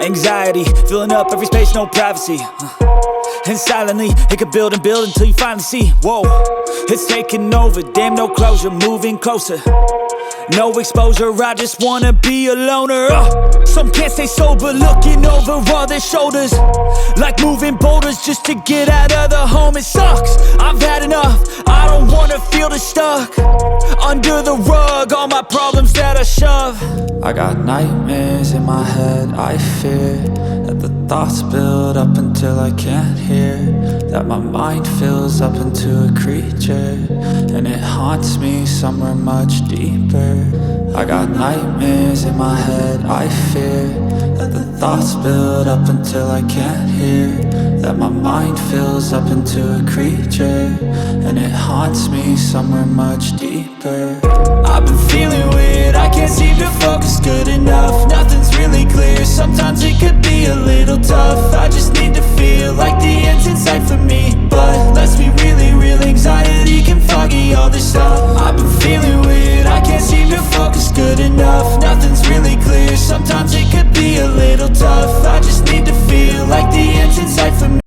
Anxiety, filling up every space, no privacy. And silently, it could build and build until you finally see, whoa, it's taking over, damn no closure, moving closer. No exposure, I just wanna be a loner. Some can't stay sober, looking over all their shoulders, like moving boulders just to get out of the home. It sucks, I've had enough, I don't wanna feel the stuck under the rug, all my problems that I shove. I got nightmares in my head, I fear that the thoughts build up until I can't hear, that my mind fills up into a creature, and it haunts me somewhere much deeper. I got nightmares in my head, I fear that the thoughts build up until I can't hear, that my mind fills up into a creature, and it haunts me somewhere much deeper. I've been feeling weird, I can't seem to focus good enough. Nothing's really clear, sometimes it could be a little tough. I just need to feel like the end's in sight for me, but let's be really real, anxiety can foggy all this stuff. I've been feeling weird, I can't seem to focus good enough. Nothing's really clear, sometimes it could be a little tough.